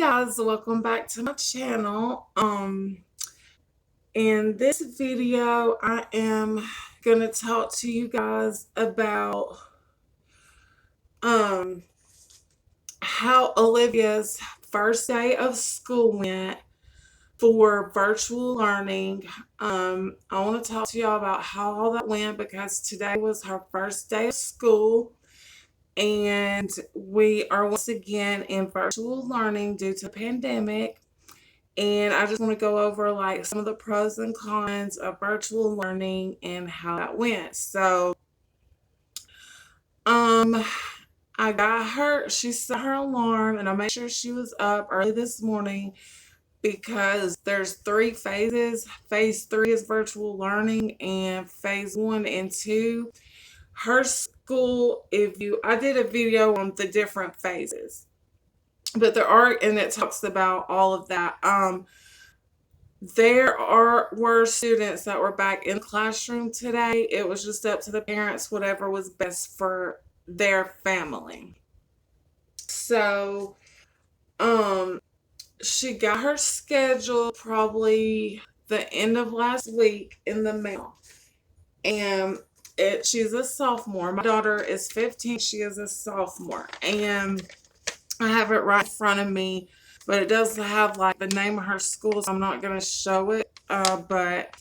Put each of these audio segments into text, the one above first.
guys, welcome back to my channel. In this video I am gonna talk to you guys about how Olivia's first day of school went for virtual learning. I want to talk to y'all about how all that went because today was her first day of school. And we are once again in virtual learning due to the pandemic. And I just want to go over like some of the pros and cons of virtual learning and how that went. So, I got her, she set her alarm and I made sure she was up early this morning because there's three phases. Phase 3 is virtual learning and phase 1 and 2. Her school, I did a video on the different phases, but and it talks about all of that. Were students that were back in the classroom today. It was just up to the parents, whatever was best for their family. So, she got her schedule probably the end of last week in the mail. And she's a sophomore. My daughter is 15. She is a sophomore. And I have it right in front of me, but it does have like the name of her school, so I'm not going to show it. But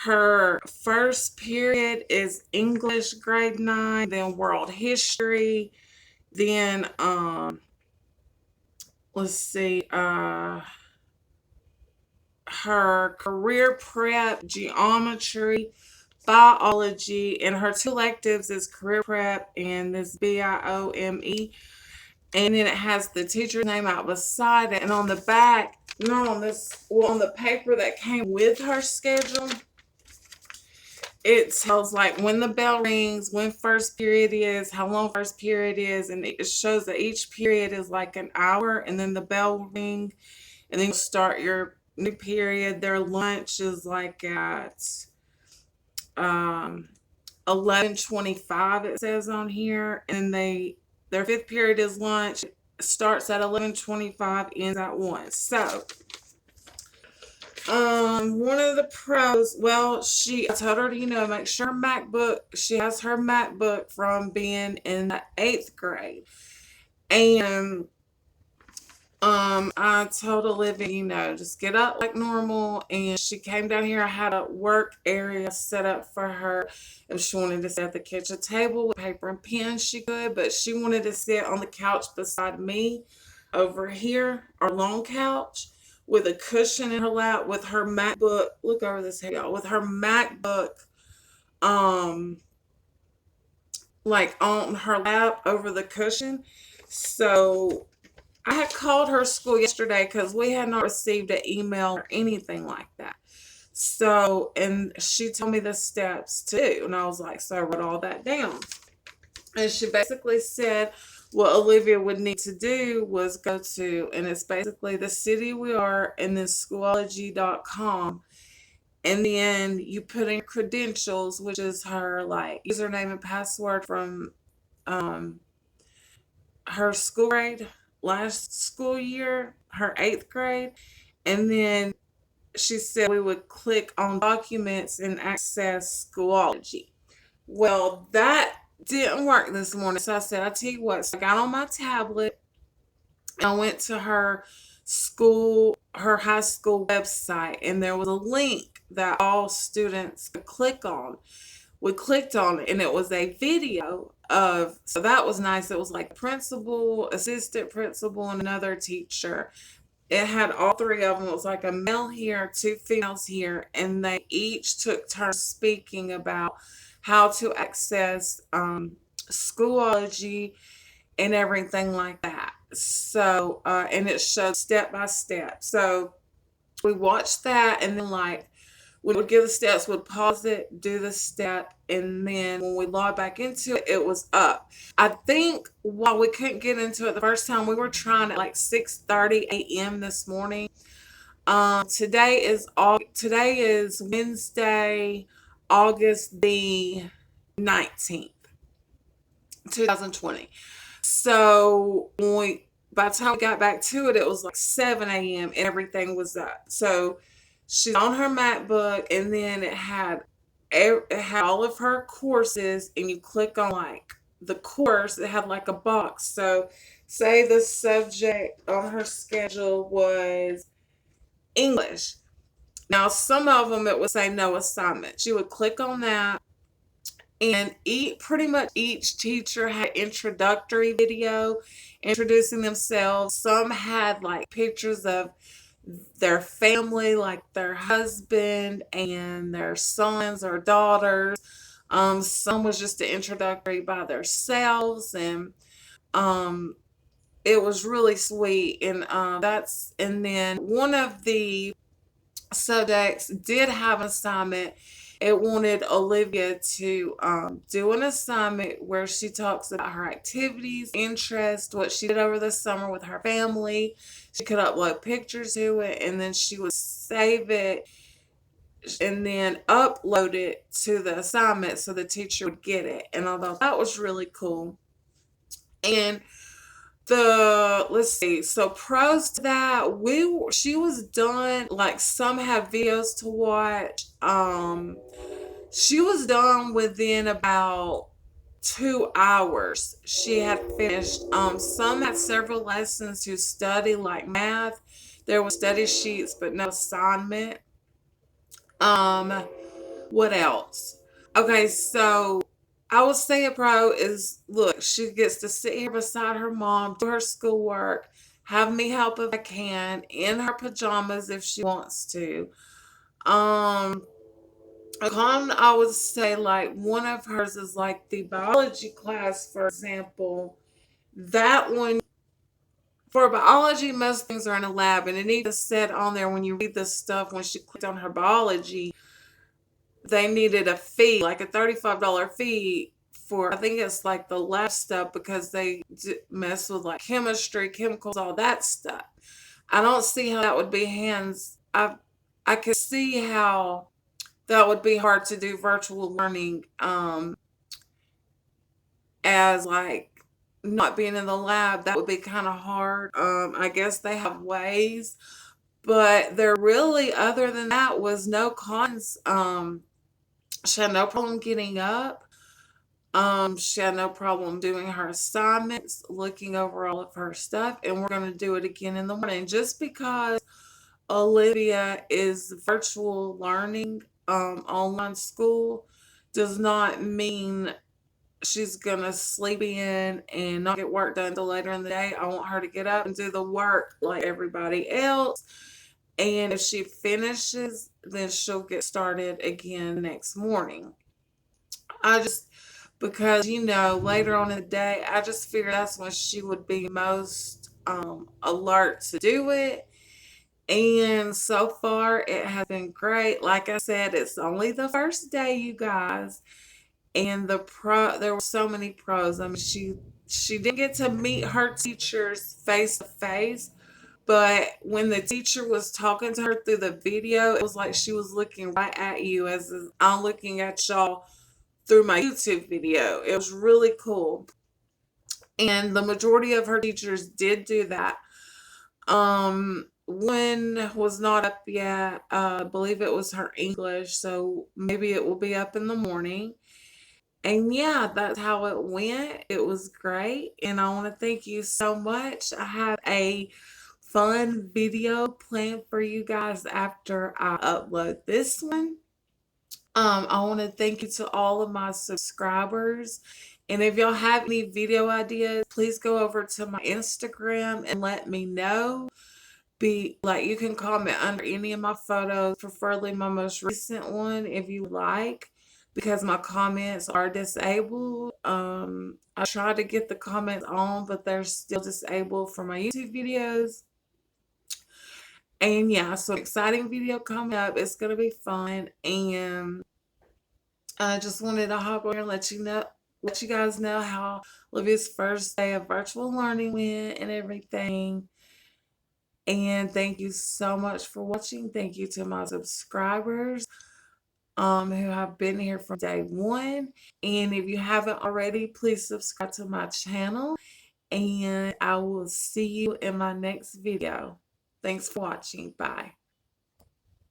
her first period is English grade 9, then world history, then let's see, her career prep, geometry, biology, and her two electives is career prep and this BIOME. And then it has the teacher's name out beside it. And on the back, not on this, well, on the paper that came with her schedule, it tells like when the bell rings, when first period is, how long first period is, and it shows that each period is like an hour, and then the bell will ring, and then you start your new period. Their lunch is like at 11:25, it says on here, and their fifth period is lunch. It starts at 11:25, ends at 1. So, one of the pros, well, I told her to, make sure she has her MacBook from being in the 8th grade. And, I told Olivia, just get up like normal. And she came down here. I had a work area set up for her. If she wanted to sit at the kitchen table with paper and pen, she could. But she wanted to sit on the couch beside me over here, our long couch, with a cushion in her lap with her MacBook. Look over this head, y'all. With her MacBook, like on her lap over the cushion. So I had called her school yesterday because we had not received an email or anything like that. So, and she told me the steps too. And I was like, so I wrote all that down. And she basically said what Olivia would need to do was go to, and it's basically the city we are, and then Schoology.com. And then you put in credentials, which is her like username and password from her school grade last school year, her 8th grade. And then she said we would click on documents and access Schoology. Well, that didn't work this morning. So I said, I tell you what, so I got on my tablet and I went to her high school website, and there was a link that all students could click on. We clicked on it and it was a video so that was nice. It was like principal, assistant principal, and another teacher. It had all three of them. It was like a male here, two females here, and they each took turns speaking about how to access Schoology and everything like that. So, and it showed step by step. So we watched that, and then like we would give the steps, would pause it, do the step, and then when we logged back into it, it was up. I think while we couldn't get into it the first time, we were trying at like 6:30 a.m. this morning. Today is Wednesday, August the 19th, 2020. So when we by the time we got back to it, it was like 7 a.m. and everything was up. So she's on her MacBook, and then it had all of her courses, and you click on like the course, it had like a box. So say the subject on her schedule was English. Now, some of them it would say no assignment. She would click on that, and pretty much each teacher had introductory video introducing themselves. Some had like pictures of their family, like their husband and their sons or daughters. Some was just an introductory by themselves, and um, it was really sweet. And then one of the subjects did have an assignment. It wanted Olivia to do an assignment where she talks about her activities, interests, what she did over the summer with her family. She could upload pictures to it, and then she would save it and then upload it to the assignment so the teacher would get it. And I thought that was really cool. And let's see, so pros to that, she was done. Like, some have videos to watch. She was done within about 2 hours. She had finished. Some had several lessons to study, like math. There were study sheets but no assignment. um what else? Okay, so I would say a pro is, look, she gets to sit here beside her mom, do her schoolwork, have me help if I can, in her pajamas if she wants to. Um, a con, I would say, like, one of hers is like the biology class, for example. That one, for biology, most things are in a lab, and it even said on there when you read the stuff, when she clicked on her biology, they needed a fee, like a $35 fee for, I think it's like the lab stuff, because they mess with like chemistry, chemicals, all that stuff. I don't see how that would be hands. I could see how that would be hard to do virtual learning, as like not being in the lab. That would be kind of hard. I guess they have ways, but there really, other than that, was no cons. She had no problem getting up. She had no problem doing her assignments, looking over all of her stuff, and we're going to do it again in the morning. Just because Olivia is virtual learning, online school, does not mean she's going to sleep in and not get work done until later in the day. I want her to get up and do the work like everybody else. And if she finishes, then she'll get started again next morning. I just, because, later on in the day, I just figured that's when she would be most alert to do it. And so far, it has been great. Like I said, it's only the first day, you guys. And there were so many pros. I mean, she didn't get to meet her teachers face to face, but when the teacher was talking to her through the video, it was like she was looking right at you, as I'm looking at y'all through my YouTube video. It was really cool. And the majority of her teachers did do that. One was not up yet. I believe it was her English, so maybe it will be up in the morning. And yeah, that's how it went. It was great. And I want to thank you so much. I have a fun video planned for you guys after I upload this one. I want to thank you to all of my subscribers. And if y'all have any video ideas, please go over to my Instagram and let me know. Be like, you can comment under any of my photos, preferably my most recent one if you like, because my comments are disabled. I try to get the comments on, but they're still disabled for my YouTube videos. And yeah, so exciting video coming up. It's gonna be fun. And I just wanted to hop on here and let you guys know how Olivia's first day of virtual learning went and everything. And thank you so much for watching. Thank you to my subscribers who have been here from day one. And if you haven't already, please subscribe to my channel. and I will see you in my next video. Thanks for watching. Bye.